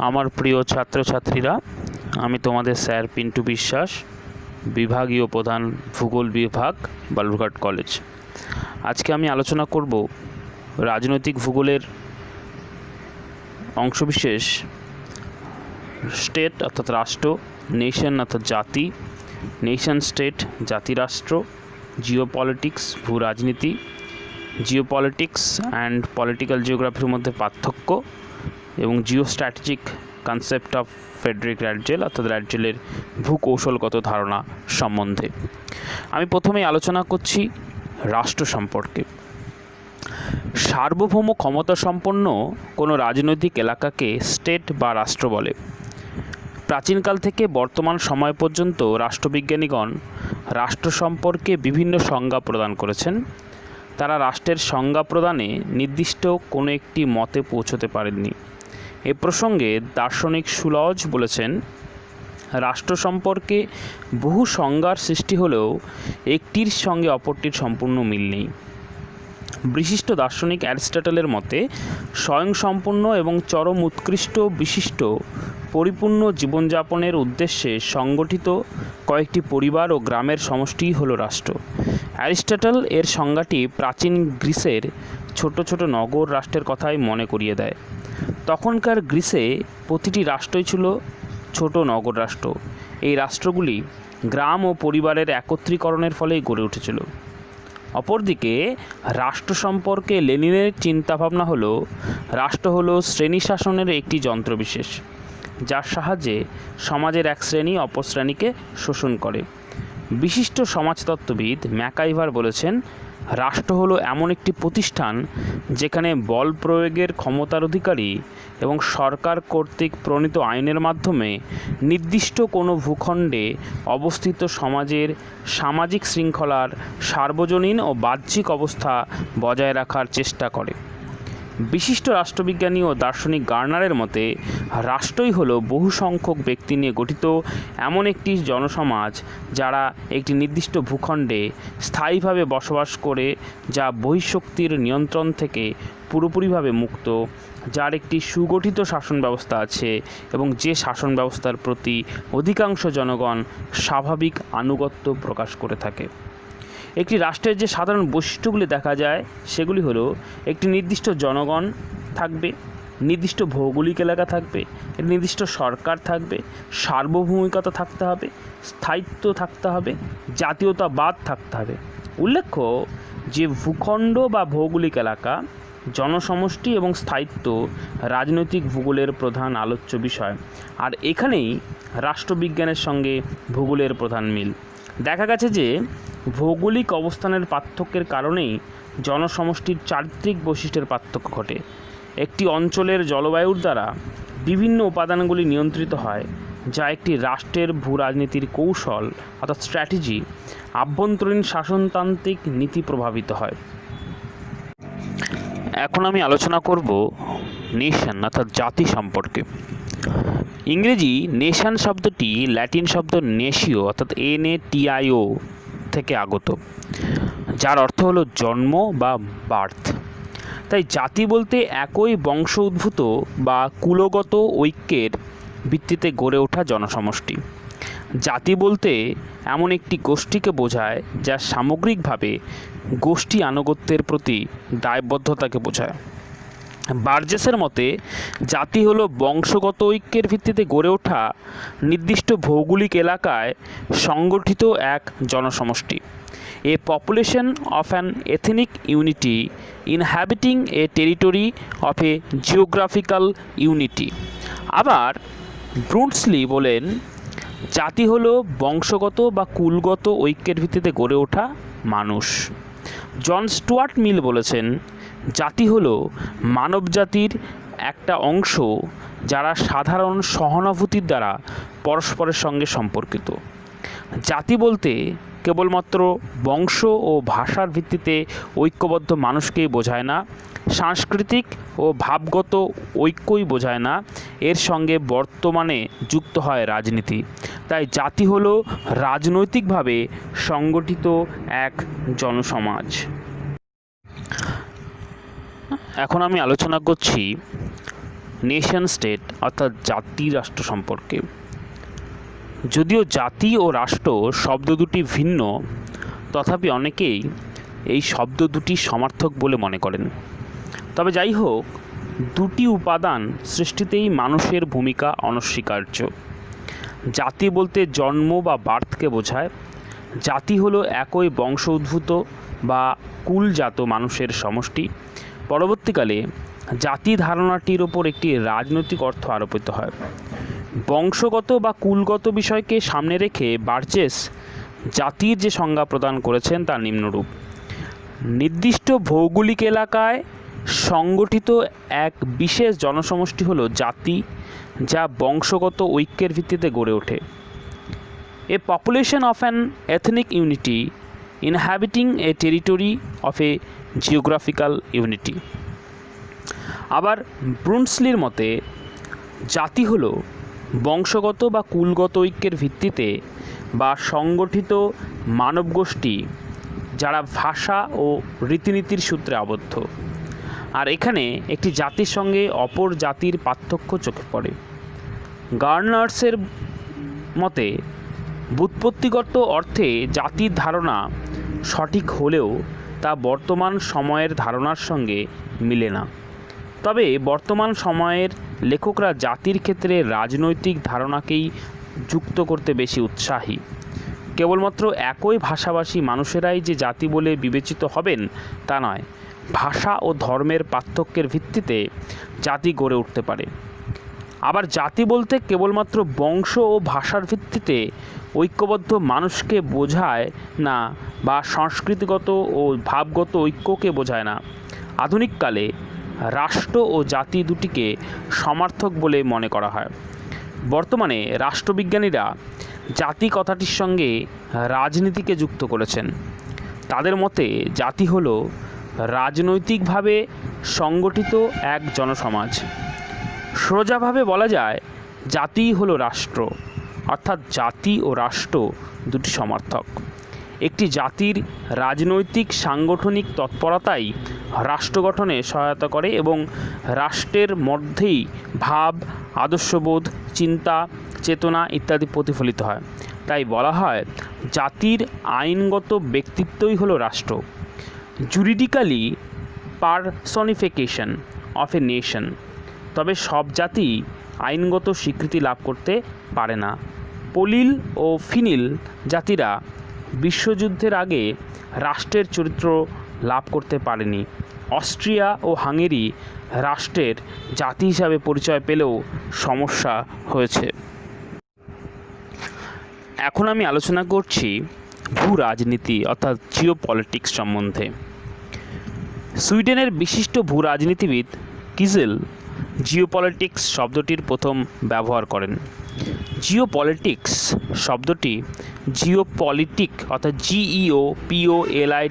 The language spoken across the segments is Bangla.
আমার প্রিয় ছাত্রছাত্রীরা, আমি তোমাদের স্যার পিন্টু বিশ্বাস, বিভাগীয় প্রধান ভূগোল বিভাগ, বালুরঘাট কলেজ। আজকে আমি আলোচনা করব রাজনৈতিক ভূগোলের অংশবিশেষ স্টেট অর্থাৎ রাষ্ট্র, নেশন অর্থাৎ জাতি, নেশন স্টেট জাতিরাষ্ট্র, জিওপলিটিক্স ভূ রাজনীতি, জিওপলিটিক্স অ্যান্ড পলিটিক্যাল জিওগ্রাফির মধ্যে পার্থক্য এবং geo strategic concept of Friedrich Ratzel অর্থাৎ র্যাডজেলের ভূকৌশলগত ধারণা সম্বন্ধে। আমি প্রথমেই আলোচনা করছি রাষ্ট্র সম্পর্কে। সার্বভৌম ক্ষমতা সম্পন্ন কোনো রাজনৈতিক এলাকাকে স্টেট বা রাষ্ট্র বলে। প্রাচীনকাল থেকে বর্তমান সময় পর্যন্ত রাষ্ট্রবিজ্ঞানীগণ রাষ্ট্র সম্পর্কে বিভিন্ন সংজ্ঞা প্রদান করেছেন। তারা রাষ্ট্রের সংজ্ঞা প্রদানে নির্দিষ্ট কোনো একটি মতে পৌঁছতে পারেননি। এ প্রসঙ্গে দার্শনিক সুলজ বলেছেন, রাষ্ট্র সম্পর্কে বহু সংজ্ঞার সৃষ্টি হলেও একটির সঙ্গে অপরটির সম্পূর্ণ মিল নেই। বিশিষ্ট দার্শনিক অ্যারিস্টটলের মতে স্বয়ংসম্পূর্ণ এবং চরম উৎকৃষ্ট বিশিষ্ট পরিপূর্ণ জীবনযাপনের উদ্দেশ্যে সংগঠিত কয়েকটি পরিবার ও গ্রামের সমষ্টিই হলো রাষ্ট্র। অ্যারিস্টটল এর সংজ্ঞাটি প্রাচীন গ্রিসের ছোট ছোট নগর রাষ্ট্রের কথাই মনে করিয়ে দেয়। তখনকার গ্রিসে প্রতিটি রাষ্ট্রই ছিল ছোট নগর রাষ্ট্র। এই রাষ্ট্রগুলি গ্রাম ও পরিবারের একত্রীকরণের ফলেই গড়ে উঠেছিল। অপরদিকে রাষ্ট্র সম্পর্কে লেনিনের চিন্তাভাবনা হলো, রাষ্ট্র হলো শ্রেণী শাসনের একটি যন্ত্রবিশেষ, যার সাহায্যে সমাজের এক শ্রেণী অপর শ্রেণীকে শোষণ করে। বিশিষ্ট সমাজতত্ত্ববিদ ম্যাকাইভার বলেছেন, রাষ্ট্র হলো এমন একটি প্রতিষ্ঠান যেখানে বল প্রয়োগের ক্ষমতার অধিকারী এবং সরকার কর্তৃক প্রণীত আইনের মাধ্যমে নির্দিষ্ট কোনো ভূখণ্ডে অবস্থিত সমাজের সামাজিক শৃঙ্খলার সার্বজনীন ও বাহ্যিক অবস্থা বজায় রাখার চেষ্টা করে। বিশিষ্ট রাষ্ট্রবিজ্ঞানী ও দার্শনিক গার্নারের মতে রাষ্ট্রই হলো বহু সংখ্যক ব্যক্তি নিয়ে গঠিত এমন একটি জনসমাজ যারা একটি নির্দিষ্ট ভূখণ্ডে স্থায়ীভাবে বসবাস করে, যা বহিঃশক্তির নিয়ন্ত্রণ থেকে পুরোপুরিভাবে মুক্ত, যার একটি সুগঠিত শাসন ব্যবস্থা আছে এবং যে শাসন ব্যবস্থার প্রতি অধিকাংশ জনগণ স্বাভাবিক আনুগত্য প্রকাশ করে থাকে। একটি রাষ্ট্রের যে সাধারণ বৈশিষ্ট্যগুলি দেখা যায় সেগুলি হলো, একটি নির্দিষ্ট জনগণ থাকবে, নির্দিষ্ট ভৌগোলিক এলাকা থাকবে, একটি নির্দিষ্ট সরকার থাকবে, সার্বভৌমিকতা থাকতে হবে, স্থায়িত্ব থাকতে হবে, জাতীয়তাবাদ থাকতে হবে। উল্লেখ্য যে ভূখণ্ড বা ভৌগোলিক এলাকা, জনসমষ্টি এবং স্থায়িত্ব রাজনৈতিক ভূগোলের প্রধান আলোচ্য বিষয়, আর এখানেই রাষ্ট্রবিজ্ঞানের সঙ্গে ভূগোলের প্রধান মিল। দেখা গেছে যে ভৌগোলিক অবস্থানের পার্থক্যের কারণেই জনসমষ্টির চারিত্রিক বৈশিষ্ট্যের পার্থক্য ঘটে। একটি অঞ্চলের জলবায়ুর দ্বারা বিভিন্ন উপাদানগুলি নিয়ন্ত্রিত হয়, যা একটি রাষ্ট্রের ভূ রাজনীতির কৌশল অর্থাৎ স্ট্র্যাটেজি, আভ্যন্তরীণ শাসনতান্ত্রিক নীতি প্রভাবিত হয়। এখন আমি আলোচনা করব নেশন অর্থাৎ জাতি সম্পর্কে। ইংরেজি নেশন শব্দটি ল্যাটিন শব্দ নেশিও অর্থাৎ NATIO থেকে আগত, যার অর্থ হলো জন্ম বা বার্থ। তাই জাতি বলতে একই বংশ উদ্ভূত বা কুলগত ঐক্যের ভিত্তিতে গড়ে ওঠা জনসমষ্টি। জাতি বলতে এমন একটি গোষ্ঠীকে বোঝায় যা সামগ্রিকভাবে গোষ্ঠী আনুগত্যের প্রতি দায়বদ্ধতাকে বোঝায়। বার্জেসের মতে জাতি হলো বংশগত ঐক্যের ভিত্তিতে গড়ে ওঠা নির্দিষ্ট ভৌগোলিক এলাকায় সংগঠিত এক জনসমষ্টি। A population of an ethnic unity inhabiting a territory of a geographical unity. আবার ব্রুন্সলি বলেন, জাতি হলো বংশগত বা কুলগত ঐক্যের ভিত্তিতে গড়ে ওঠা মানুষ। জন স্টুয়ার্ট মিল বলেছেন, জাতি হলো মানবজাতির একটা অংশ যারা সাধারণ সহানুভূতির দ্বারা পরস্পরের সঙ্গে সম্পর্কিত। জাতি বলতে কেবলমাত্র বংশ ও ভাষার ভিত্তিতে ঐক্যবদ্ধ মানুষকেই বোঝায় না, সাংস্কৃতিক ও ভাবগত ঐক্যই বোঝায় না, এর সঙ্গে বর্তমানে যুক্ত হয় রাজনীতি। তাই জাতি হলো রাজনৈতিকভাবে সংগঠিত এক জনসমাজ। এখন আমি আলোচনা করছি নেশন স্টেট অর্থাৎ জাতি রাষ্ট্র সম্পর্কে। যদিও জাতি ও রাষ্ট্র শব্দ দুটি ভিন্ন, তথাপি অনেকেই এই শব্দ দুটি সমার্থক বলে মনে করেন। তবে যাই হোক, দুটি উপাদান সৃষ্টিতেই মানুষের ভূমিকা অনস্বীকার্য। জাতি বলতে জন্ম বা বার্থকে বোঝায়। জাতি হলো একই বংশ উদ্ভূত বা কুলজাত মানুষের সমষ্টি। পরবর্তীকালে জাতি ধারণাটির ওপর একটি রাজনৈতিক অর্থ আরোপিত হয়। বংশগত বা কুলগত বিষয়কে সামনে রেখে বার্জেস জাতির যে সংজ্ঞা প্রদান করেছেন তা নিম্নরূপ: নির্দিষ্ট ভৌগোলিক এলাকায় সংগঠিত এক বিশেষ জনসমষ্টি হলো জাতি, যা বংশগত ঐক্যের ভিত্তিতে গড়ে ওঠে। A population of an ethnic unity inhabiting a territory of a geographical unity. আবার ব্রুনসলির মতে জাতি হলো বংশগত বা কুলগত ঐক্যের ভিত্তিতে বা সংগঠিত মানবগোষ্ঠী যারা ভাষা ও রীতিনীতির সূত্রে আবদ্ধ। আর এখানে একটি জাতির সঙ্গে অপর জাতির পার্থক্য চোখে পড়ে। গার্নার্সের মতে ব্যুৎপত্তিগত অর্থে জাতির ধারণা সঠিক হলেও তা বর্তমান সময়ের ধারণার সঙ্গে মিলে না। তবে বর্তমান সময়ের লেখকরা জাতির ক্ষেত্রে রাজনৈতিক ধারণাকেই যুক্ত করতে বেশি উৎসাহী। কেবলমাত্র একই ভাষাভাষী মানুষেরাই যে জাতি বলে বিবেচিত হবেন তা নয়, ভাষা ও ধর্মের পার্থক্যের ভিত্তিতে জাতি গড়ে উঠতে পারে। আবার জাতি বলতে কেবলমাত্র বংশ ও ভাষার ভিত্তিতে ঐক্যবদ্ধ মানুষকে বোঝায় না বা সংস্কৃতিগত ও ভাবগত ঐক্যকে বোঝায় না। আধুনিককালে রাষ্ট্র ও জাতি দুটিকে সমার্থক বলে মনে করা হয়। বর্তমানে রাষ্ট্রবিজ্ঞানীরা জাতি কথাটির সঙ্গে রাজনীতিকে যুক্ত করেছেন। তাদের মতে জাতি হলো রাজনৈতিকভাবে সংগঠিত এক জনসমাজ। সোজাভাবে বলা যায় জাতিই হলো রাষ্ট্র, অর্থাৎ জাতি ও রাষ্ট্র দুটি সমার্থক। একটি জাতির রাজনৈতিক সাংগঠনিক তৎপরতাই রাষ্ট্র গঠনে সহায়তা করে এবং রাষ্ট্রের মধ্যেই ভাব, আদর্শবোধ, চিন্তা, চেতনা ইত্যাদি প্রতিফলিত হয়। তাই বলা হয় জাতির আইনগত ব্যক্তিত্বই হলো রাষ্ট্র। জুরিডিক্যালি পারসনিফিকেশন অফ এ নেশন। তবে সব জাতি আইনগত স্বীকৃতি লাভ করতে পারে না। পলিল ও ফিনিল জাতিরা বিশ্বযুদ্ধের আগে রাষ্ট্রের চরিত্র লাভ করতে পারেনি। অস্ট্রিয়া ও হাঙ্গেরি রাষ্ট্রের জাতি হিসাবে পরিচয় পেলেও সমস্যা হয়েছে। এখন আমি আলোচনা করছি ভূ রাজনীতি অর্থাৎ জিওপলিটিক্স সম্বন্ধে। সুইডেনের বিশিষ্ট ভূ রাজনীতিবিদ কিজেল জিওপলিটিক্স শব্দটির প্রথম ব্যবহার করেন। জিওপলিটিক্স শব্দটি জিওপলিটিক অর্থাৎ GEOPOLITIK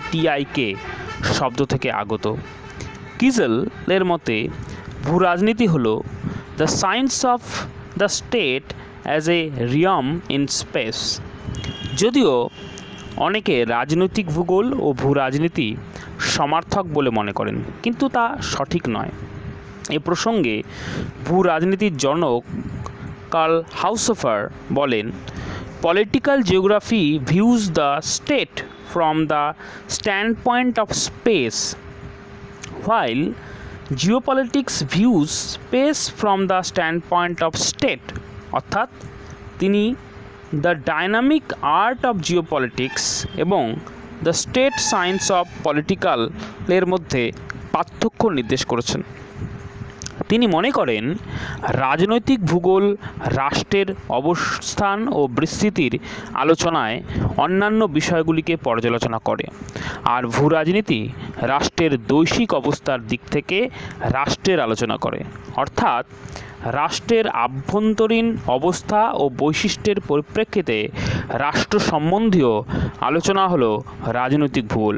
শব্দ থেকে আগত। কিজেলের মতে ভূ রাজনীতি হল the science of the state as a রিয়াম in space. যদিও অনেকে রাজনৈতিক ভূগোল ও ভূ রাজনীতি সমার্থক বলে মনে করেন, কিন্তু তা সঠিক নয়। এ প্রসঙ্গে ভূ রাজনীতির জনক কার্ল হাউসফার বলেন, political geography views the state from the standpoint of space, while geopolitics views space from the standpoint of state. অর্থাৎ তিনি the dynamic art of geopolitics এবং the state science of political এর মধ্যে পার্থক্য নির্দেশ করেছেন। তিনি মনে করেন রাজনৈতিক ভূগোল রাষ্ট্রের অবস্থান ও বিস্তৃতির আলোচনায় অন্যান্য বিষয়গুলিকে পর্যালোচনা করে, আর ভূ রাজনীতি রাষ্ট্রের বৈশ্বিক অবস্থার দিক থেকে রাষ্ট্রের আলোচনা করে। অর্থাৎ রাষ্ট্রের আভ্যন্তরীণ অবস্থা ও বৈশিষ্ট্যের পরিপ্রেক্ষিতে রাষ্ট্র সম্বন্ধীয় আলোচনা হলো রাজনৈতিক ভূগোল।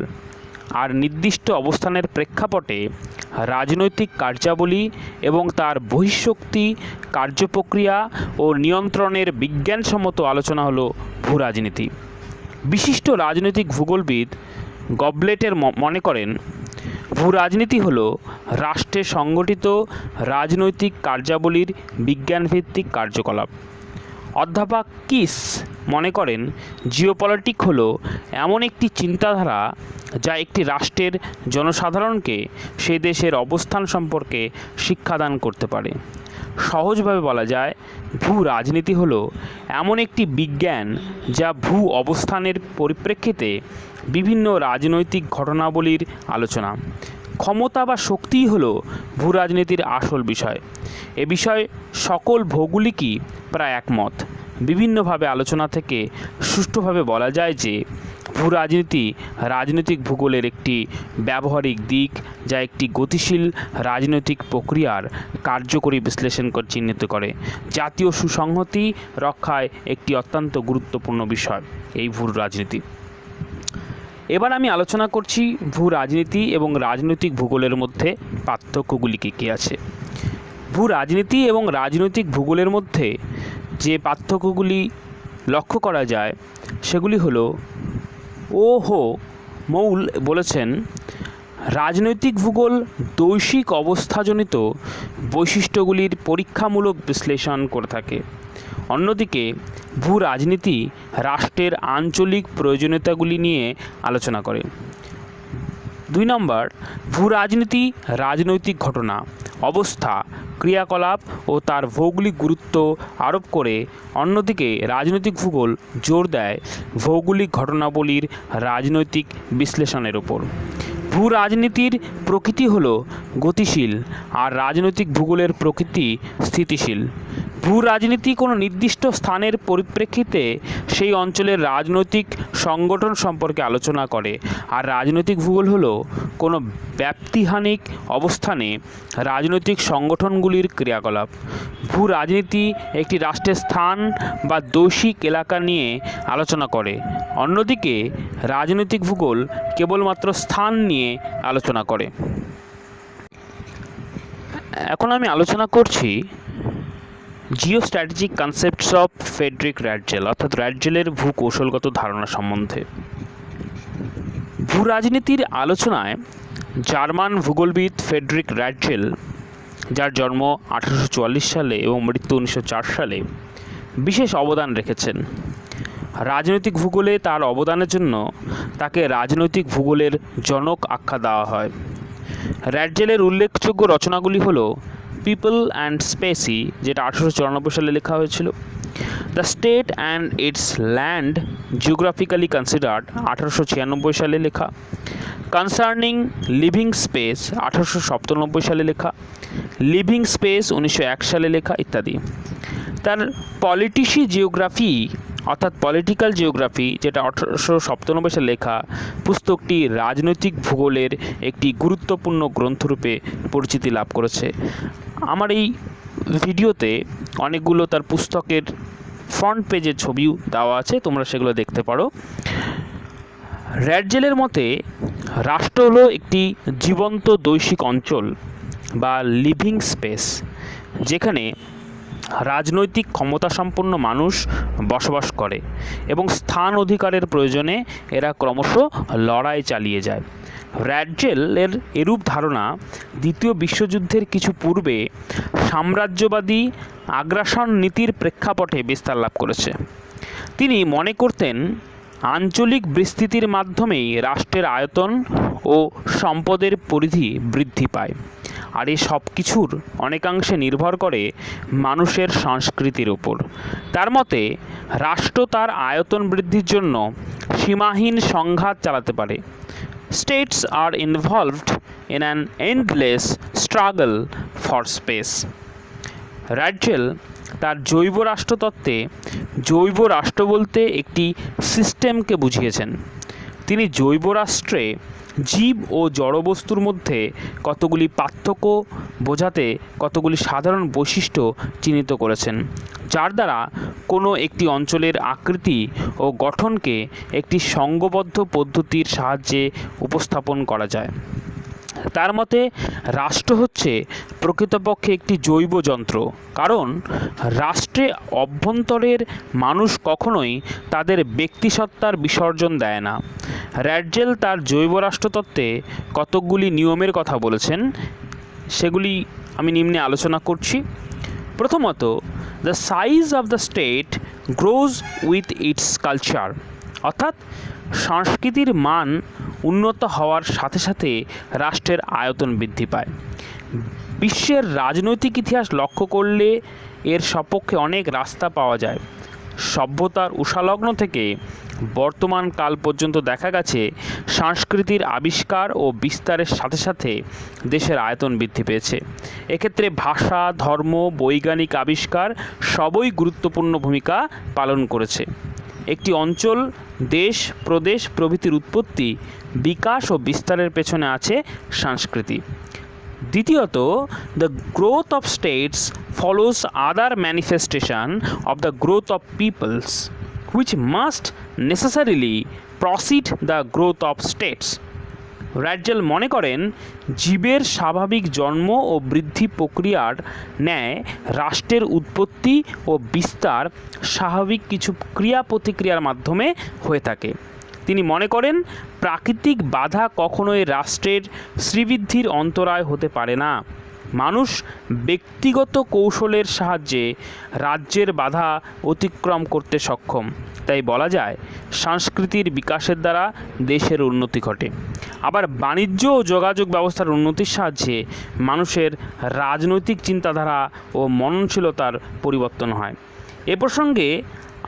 আর নির্দিষ্ট অবস্থানের প্রেক্ষাপটে রাজনৈতিক কার্যাবলী এবং তার বহিঃশক্তি, কার্যপ্রক্রিয়া ও নিয়ন্ত্রণের বিজ্ঞানসম্মত আলোচনা হলো ভূ রাজনীতি। বিশিষ্ট রাজনৈতিক ভূগোলবিদ গবলেটের মনে করেন ভূ রাজনীতি হল রাষ্ট্রে সংগঠিত রাজনৈতিক কার্যাবলীর বিজ্ঞানভিত্তিক কার্যকলাপ। অধ্যাপক কিস মনে করেন জিওপলিটিক হল এমন একটি চিন্তাধারা যা একটি রাষ্ট্রের জনসাধারণকে সেই দেশের অবস্থান সম্পর্কে শিক্ষাদান করতে পারে। সহজভাবে বলা যায়, ভূ রাজনীতি হল এমন একটি বিজ্ঞান যা ভূ অবস্থানের পরিপ্রেক্ষিতে বিভিন্ন রাজনৈতিক ঘটনাবলীর আলোচনা। ক্ষমতা বা শক্তিই হল ভূ রাজনীতির আসল বিষয়। এ বিষয়ে সকল ভৌগোলিকই প্রায় একমত। বিভিন্নভাবে আলোচনা থেকে সুষ্ঠুভাবে বলা যায় যে ভূ রাজনীতি রাজনৈতিক ভূগোলের একটি ব্যবহারিক দিক, যা একটি গতিশীল রাজনৈতিক প্রক্রিয়ার কার্যকরী বিশ্লেষণ চিহ্নিত করে। জাতীয় সুসংহতি রক্ষায় একটি অত্যন্ত গুরুত্বপূর্ণ বিষয় এই ভূ রাজনীতি। এবার আমি আলোচনা করছি ভূ রাজনীতি এবং রাজনৈতিক ভূগোলের মধ্যে পার্থক্যগুলি কী আছে। ভূ রাজনীতি এবং রাজনৈতিক ভূগোলের মধ্যে যে পার্থক্যগুলি লক্ষ্য করা যায় সেগুলি হলো, মৌল বলেছেন, রাজনৈতিক ভূগোল বৈশ্বিক অবস্থাজনিত বৈশিষ্ট্যগুলির পরীক্ষামূলক বিশ্লেষণ করে থাকে। অন্যদিকে ভূ রাজনীতি রাষ্ট্রের আঞ্চলিক প্রয়োজনীয়তাগুলি নিয়ে আলোচনা করে। 2 নম্বর, ভূ রাজনীতি রাজনৈতিক ঘটনা, অবস্থা, ক্রিয়াকলাপ ও তার ভৌগোলিক গুরুত্ব আরোপ করে। অন্যদিকে রাজনৈতিক ভূগোল জোর দেয় ভৌগোলিক ঘটনাবলীর রাজনৈতিক বিশ্লেষণের ওপর। ভূ রাজনীতির প্রকৃতি হল গতিশীল আর রাজনৈতিক ভূগোলের প্রকৃতি স্থিতিশীল। ভূ রাজনীতি কোনো নির্দিষ্ট স্থানের পরিপ্রেক্ষিতে সেই অঞ্চলের রাজনৈতিক সংগঠন সম্পর্কে আলোচনা করে, আর রাজনৈতিক ভূগোল হলো কোনো ব্যাপ্তিহানিক অবস্থানে রাজনৈতিক সংগঠনগুলির ক্রিয়াকলাপ। ভূ রাজনীতি একটি রাষ্ট্রের স্থান বা বৈশ্বিক এলাকা নিয়ে আলোচনা করে, অন্যদিকে রাজনৈতিক ভূগোল কেবলমাত্র স্থান নিয়ে আলোচনা করে। এখন আমি আলোচনা করছি জিওস্ট্র্যাটেজিক কনসেপ্টস অফ ফ্রেডরিক র্যাটজেল, অর্থাৎ র্যাটজেলের ভূকৌশলগত ধারণা সম্বন্ধে। ভূ রাজনীতির আলোচনায় জার্মান ভূগোলবিদ ফ্রেডরিক র্যাটজেল, যার জন্ম 1844 সালে এবং মৃত্যু 1904 সালে, বিশেষ অবদান রেখেছেন। রাজনৈতিক ভূগোলে তার অবদানের জন্য তাকে রাজনৈতিক ভূগোলের জনক আখ্যা দেওয়া হয়। র্যাটজেলের উল্লেখযোগ্য রচনাগুলি হল পিপল অ্যান্ড স্পেসি, যেটা 1894 সালে লেখা হয়েছিল, the state and it's land geographically considered 1896 সালে লেখা, কনসার্নিং লিভিং স্পেস 1897 সালে লেখা, লিভিং স্পেস 1901 সালে লেখা ইত্যাদি। তার পলিটিসি জিওগ্রাফি অর্থাৎ পলিটিক্যাল জিওগ্রাফি, যেটা 1897 সালে লেখা পুস্তকটি রাজনৈতিক ভূগোলের একটি গুরুত্বপূর্ণ গ্রন্থরূপে পরিচিতি লাভ করেছে। আমার এই ভিডিওতে অনেকগুলো তার পুস্তকের ফ্রন্ট পেজের ছবিও দেওয়া আছে, তোমরা সেগুলো দেখতে পারো। র্যাটজেলের মতে রাষ্ট্র হলো একটি জীবন্ত বৈশ্বিক অঞ্চল বা লিভিং স্পেস, যেখানে রাজনৈতিক ক্ষমতাসম্পন্ন মানুষ বসবাস করে এবং স্থান অধিকারের প্রয়োজনে এরা ক্রমশ লড়াই চালিয়ে যায়। র্যাটজেলের এরূপ ধারণা দ্বিতীয় বিশ্বযুদ্ধের কিছু পূর্বে সাম্রাজ্যবাদী আগ্রাসন নীতির প্রেক্ষাপটে বিস্তার লাভ করেছে। তিনি মনে করতেন আঞ্চলিক বিস্তৃতির মাধ্যমেই রাষ্ট্রের আয়তন ও সম্পদের পরিধি বৃদ্ধি পায়, আর এই সব কিছুর অনেকাংশে নির্ভর করে মানুষের সংস্কৃতির ওপর। তার মতে রাষ্ট্র তার আয়তন বৃদ্ধির জন্য সীমাহীন সংঘাত চালাতে পারে। States are involved in an endless struggle for space. র্যাটজেল তার জৈব রাষ্ট্রতত্ত্বে জৈব রাষ্ট্র বলতে একটি সিস্টেমকে বুঝিয়েছেন। তিনি জৈব রাষ্ট্রে জীব ও জড়বস্তুর মধ্যে কতগুলি পার্থক্য বোঝাতে কতগুলি সাধারণ বৈশিষ্ট্য চিহ্নিত করেছেন, যার দ্বারা কোনো একটি অঞ্চলের আকৃতি ও গঠনকে একটি সংঘবদ্ধ পদ্ধতির সাহায্যে উপস্থাপন করা যায়। তার মতে রাষ্ট্র হচ্ছে প্রকৃতপক্ষে একটি জৈব যন্ত্র, কারণ রাষ্ট্রে অভ্যন্তরের মানুষ কখনোই তাদের ব্যক্তিসত্তার বিসর্জন দেয় না। র্যাডজেল তার জৈব রাষ্ট্রতত্ত্বে কতকগুলি নিয়মের কথা বলেছেন, সেগুলি আমি নিম্নে আলোচনা করছি। প্রথমত, the size of the state grows with its culture, অর্থাৎ সংস্কৃতির মান উন্নত হওয়ার সাথে সাথে রাষ্ট্রের আয়তন বৃদ্ধি পায়। বিশ্বের রাজনৈতিক ইতিহাস লক্ষ্য করলে এর সপক্ষে অনেক রাস্তা পাওয়া যায়। সভ্যতার উষালগ্ন থেকে বর্তমান কাল পর্যন্ত দেখা গেছে সংস্কৃতির আবিষ্কার ও বিস্তারের সাথে সাথে দেশের আয়তন বৃদ্ধি পেয়েছে। এক্ষেত্রে ভাষা, ধর্ম, বৈজ্ঞানিক আবিষ্কার সবই গুরুত্বপূর্ণ ভূমিকা পালন করেছে। একটি অঞ্চল, দেশ, প্রদেশ প্রভৃতির উৎপত্তি, বিকাশ ও বিস্তারের পেছনে আছে সংস্কৃতি। দ্বিতীয়ত, the growth of states follows other manifestation of the growth of peoples, which must necessarily precede the growth of states. Ratzel মনে করেন, জীবের স্বাভাবিক জন্ম ও বৃদ্ধি প্রক্রিয়ার ন্যায় রাষ্ট্রের উৎপত্তি ও বিস্তার স্বাভাবিক কিছু ক্রিয়া প্রতিক্রিয়ার মাধ্যমে হয়ে থাকে। তিনি মনে করেন, প্রাকৃতিক বাধা কখনোই রাষ্ট্রের শ্রীবৃদ্ধির অন্তরায় হতে পারে না। মানুষ ব্যক্তিগত কৌশলের সাহায্যে রাজ্যের বাধা অতিক্রম করতে সক্ষম। তাই বলা যায়, সংস্কৃতির বিকাশের দ্বারা দেশের উন্নতি ঘটে। আবার বাণিজ্য ও যোগাযোগ ব্যবস্থার উন্নতির সাহায্যে মানুষের রাজনৈতিক চিন্তাধারা ও মননশীলতার পরিবর্তন হয়। এ প্রসঙ্গে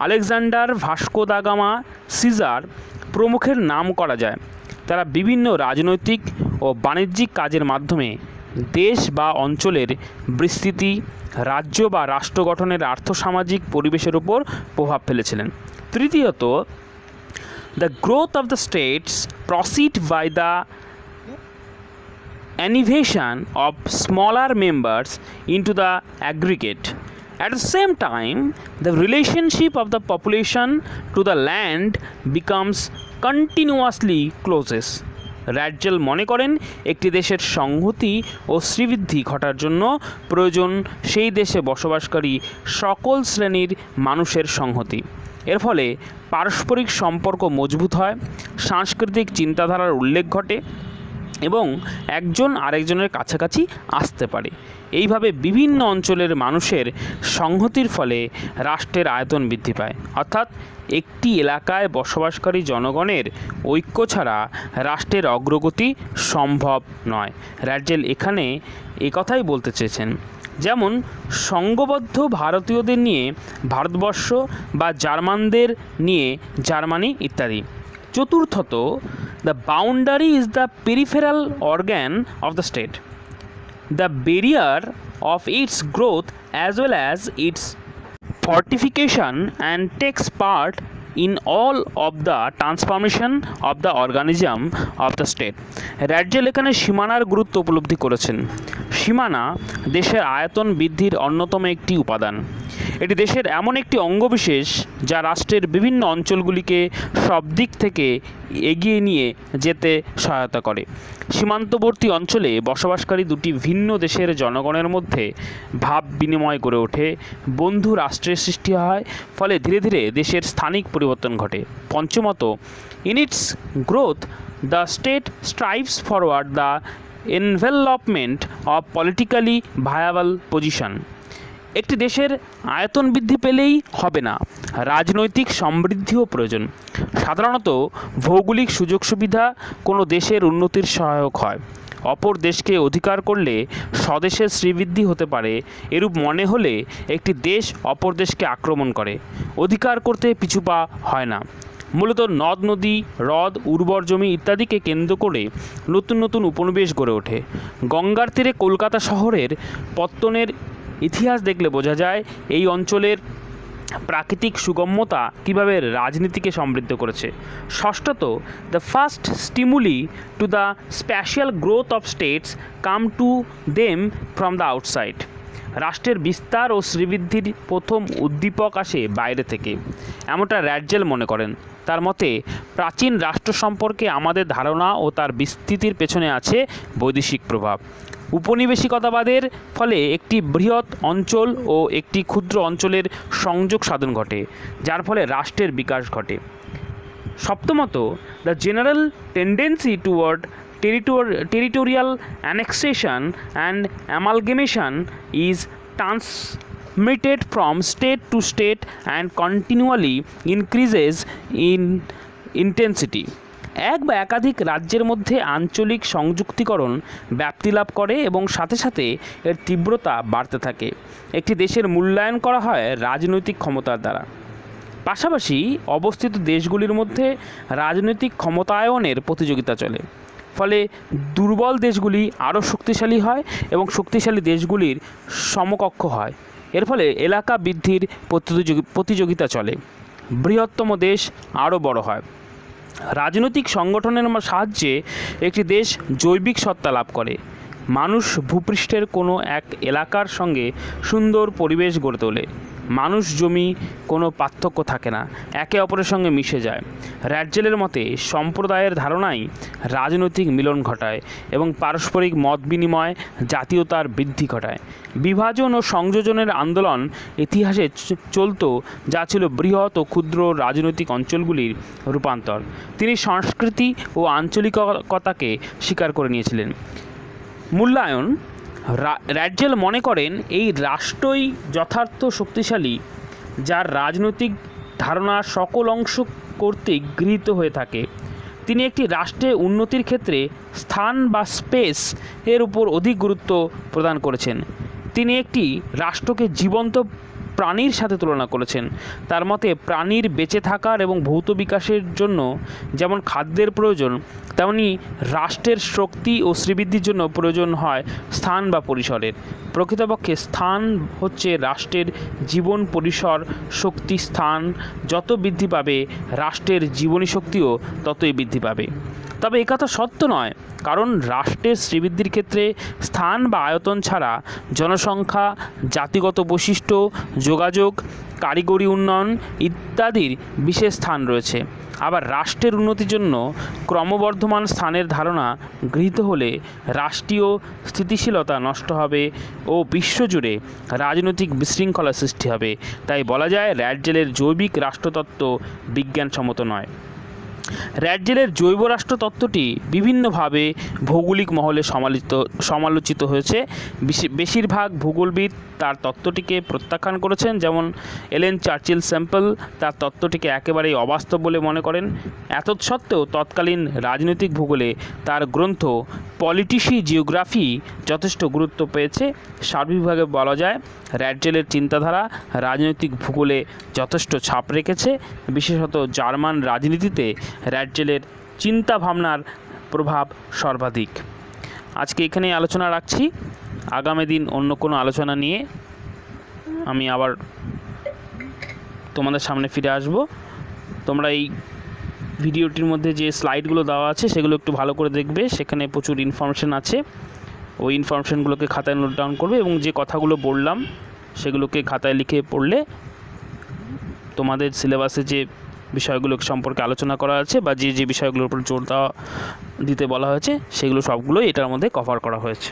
Alexander, Vasco da Gama, Caesar প্রমুখের নাম করা যায়। তারা বিভিন্ন রাজনৈতিক ও বাণিজ্যিক কাজের মাধ্যমে দেশ বা অঞ্চলের বিস্তৃতি, রাজ্য বা রাষ্ট্র গঠনের আর্থসামাজিক পরিবেশের উপর প্রভাব ফেলেছিলেন। তৃতীয়ত, the growth of the states proceed by the innovation of smaller members into the aggregate. At the same time, the relationship of the population to the land becomes continuously closes. Ratzel মনে করেন, একটি দেশের সংহতি ও শ্রীবৃদ্ধি ঘটার জন্য প্রয়োজন সেই দেশে বসবাসকারী সকল শ্রেণীর মানুষের সংহতি। এর ফলে পারস্পরিক সম্পর্ক মজবুত হয়, সাংস্কৃতিক চিন্তাধারার উল্লেখ ঘটে এবং একজন আরেকজনের কাছাকাছি আসতে পারে। এইভাবে বিভিন্ন অঞ্চলের মানুষের সংহতির ফলে রাষ্ট্রের আয়তন বৃদ্ধি পায়। অর্থাৎ একটি এলাকায় বসবাসকারী জনগণের ঐক্য ছাড়া রাষ্ট্রের অগ্রগতি সম্ভব নয়। র্যাডজেল এখানে কথাই বলতে চেয়েছেন, যেমন সংঘবদ্ধ ভারতীয়দের নিয়ে ভারতবর্ষ বা জার্মানদের নিয়ে জার্মানি ইত্যাদি। চতুর্থত, the boundary is the peripheral organ of the state, the barrier of its growth as well as its fortification, and takes part in all of the transformation of the organism of the state. Ratzel এখানে সীমানার গুরুত্ব উপলব্ধি করেছেন। সীমানা দেশের আয়তন বৃদ্ধির অন্যতম একটি উপাদান। এটি দেশের এমন একটি অঙ্গবিশেষ যা রাষ্ট্রের বিভিন্ন অঞ্চলগুলিকে সব দিক থেকে এগিয়ে নিয়ে যেতে সহায়তা করে। সীমান্তবর্তী অঞ্চলে বসবাসকারী দুটি ভিন্ন দেশের জনগণের মধ্যে ভাব বিনিময় গড়ে ওঠে, বন্ধু রাষ্ট্রের সৃষ্টি হয়, ফলে ধীরে ধীরে দেশের স্থানিক পরিবর্তন ঘটে। পঞ্চমত, in its growth the state strives forward the envelopment of politically viable position. একটি দেশের আয়তন বৃদ্ধি পেলেই হবে না, রাজনৈতিক সমৃদ্ধিও প্রয়োজন। সাধারণত ভৌগোলিক সুযোগ সুবিধা কোনো দেশের উন্নতির সহায়ক হয়। অপর দেশকে অধিকার করলে স্বদেশের শ্রীবৃদ্ধি হতে পারে, এরূপ মনে হলে একটি দেশ অপর দেশকে আক্রমণ করে, অধিকার করতে পিছু পা হয় না। মূলত নদ নদী, হ্রদ, উর্বর জমি ইত্যাদিকে কেন্দ্র করে নতুন নতুন উপনিবেশ গড়ে ওঠে। গঙ্গার তীরে কলকাতা শহরের পত্তনের ইতিহাস দেখলে বোঝা যায় এই অঞ্চলের প্রাকৃতিক সুগম্যতা কীভাবে রাজনীতিকে সমৃদ্ধ করেছে। ষষ্ঠত, the first stimuli to the spatial growth of states come to them from the outside. রাষ্ট্রের বিস্তার ও শ্রীবৃদ্ধির প্রথম উদ্দীপক আসে বাইরে থেকে, এমনটা র্যাডজেল মনে করেন। তার মতে, প্রাচীন রাষ্ট্র সম্পর্কে আমাদের ধারণা ও তার বিস্তৃতির পেছনে আছে বৈদেশিক প্রভাব। উপনিবেশিকতাবাদের ফলে একটি বৃহৎ অঞ্চল ও একটি ক্ষুদ্র অঞ্চলের সংযোগ সাধন ঘটে, যার ফলে রাষ্ট্রের বিকাশ ঘটে। সপ্তমত, the general tendency toward territorial annexation and amalgamation is transmitted from state to state and continually increases in intensity. এক বা একাধিক রাজ্যের মধ্যে আঞ্চলিক সংযুক্তিকরণ ব্যাপ্তি লাভ করে এবং সাথে সাথে এর তীব্রতা বাড়তে থাকে। একটি দেশের মূল্যায়ন করা হয় রাজনৈতিক ক্ষমতার দ্বারা। পাশাপাশি অবস্থিত দেশগুলির মধ্যে রাজনৈতিক ক্ষমতায়নের প্রতিযোগিতা চলে, ফলে দুর্বল দেশগুলি আরও শক্তিশালী হয় এবং শক্তিশালী দেশগুলির সমকক্ষ হয়। এর ফলে এলাকা বৃদ্ধির প্রতিযোগিতা চলে, বৃহত্তম দেশ আরও বড় হয়। রাজনৈতিক সংগঠনের সাহায্যে একটি দেশ জৈবিক সত্তা লাভ করে। মানুষ ভূপৃষ্ঠের কোনো এক এলাকার সঙ্গে সুন্দর পরিবেশ গড়ে তোলে। মানুষ জমি কোনো পার্থক্য থাকে না, একে অপরের সঙ্গে মিশে যায়। র্যাটজেলের মতে সম্প্রদায়ের ধারণাই রাজনৈতিক মিলন ঘটায় এবং পারস্পরিক মত বিনিময় জাতীয়তার বৃদ্ধি ঘটায়। বিভাজন ও সংযোজনের আন্দোলন ইতিহাসে চলত, যা ছিল বৃহৎ ও ক্ষুদ্র রাজনৈতিক অঞ্চলগুলির রূপান্তর। তিনি সংস্কৃতি ও আঞ্চলিকতাকে স্বীকার করে নিয়েছিলেন। মূল্যায়ন, র্যাটজেল মনে করেন এই রাষ্ট্রই যথার্থ শক্তিশালী যার রাজনৈতিক ধারণা সকল অংশ কর্তৃক গৃহীত হয়ে থাকে। তিনি একটি রাষ্ট্রের উন্নতির ক্ষেত্রে স্থান বা স্পেস এর উপর অধিক গুরুত্ব প্রদান করেছেন। তিনি একটি রাষ্ট্রকে জীবন্ত প্রাণীর সাথে তুলনা করেছেন। তার মতে প্রাণীর বেঁচে থাকার এবং ভৌত বিকাশের জন্য যেমন খাদ্যের প্রয়োজন, তেমনি রাষ্ট্রের শক্তি ও শ্রীবৃদ্ধির জন্য প্রয়োজন হয় স্থান বা পরিসরের। প্রকৃতপক্ষে স্থান হচ্ছে রাষ্ট্রের জীবন পরিসর। শক্তি স্থান যত বৃদ্ধি পাবে, রাষ্ট্রের জীবনী শক্তিও ততই বৃদ্ধি পাবে। তবে একথা সত্য নয়, কারণ রাষ্ট্রের শ্রীবৃদ্ধির ক্ষেত্রে স্থান বা আয়তন ছাড়া জনসংখ্যা, জাতিগত বৈশিষ্ট্য, যোগাযোগ, কারিগরি উন্নয়ন ইত্যাদির বিশেষ স্থান রয়েছে। আবার রাষ্ট্রের উন্নতির জন্য ক্রমবর্ধমান স্থানের ধারণা গৃহীত হলে রাষ্ট্রীয় স্থিতিশীলতা নষ্ট হবে ও বিশ্বজুড়ে রাজনৈতিক বিশৃঙ্খলা সৃষ্টি হবে। তাই বলা যায় র্যাটজেলের জৈবিক রাষ্ট্রতত্ত্ব বিজ্ঞানসম্মত নয়। র্যাটজেলের জৈব রাষ্ট্র তত্ত্বটি বিভিন্নভাবে ভৌগোলিক মহলে সমালোচিত হয়েছে। বেশিরভাগ ভূগোলবিদ তার তত্ত্বটিকে প্রত্যাখ্যান করেছেন, যেমন এলেন চার্চিল স্যাম্পল তার তত্ত্বটিকে একেবারেই অবাস্তব বলে মনে করেন। এতৎসত্ত্বেও তৎকালীন রাজনৈতিক ভূগোলে তার গ্রন্থ পলিটিসি জিওগ্রাফি যথেষ্ট গুরুত্ব পেয়েছে। সার্বিকভাবে বলা যায় র্যাটজেলের চিন্তাধারা রাজনৈতিক ভূগোলে যথেষ্ট ছাপ রেখেছে। বিশেষত জার্মান রাজনীতিতে র্যাটজেলের চিন্তাভাবনার প্রভাব সর্বাধিক। আজকে এখানেই আলোচনা রাখছি। আগামী দিন অন্য কোনো আলোচনা নিয়ে আমি আবার তোমাদের সামনে ফিরে আসব। তোমরা এই ভিডিওটির মধ্যে যে স্লাইডগুলো দেওয়া আছে সেগুলো একটু ভালো করে দেখবে, সেখানে প্রচুর ইনফরমেশান আছে। ওই ইনফরমেশানগুলোকে খাতায় নোট ডাউন করবে এবং যে কথাগুলো বললাম সেগুলোকে খাতায় লিখে পড়লে তোমাদের সিলেবাসে যে বিষয়গুলো সম্পর্কে আলোচনা করা আছে বা যে বিষয়গুলোর উপর জোর দিতে বলা হয়েছে সেগুলো সবগুলোই এটার মধ্যে কভার করা হয়েছে।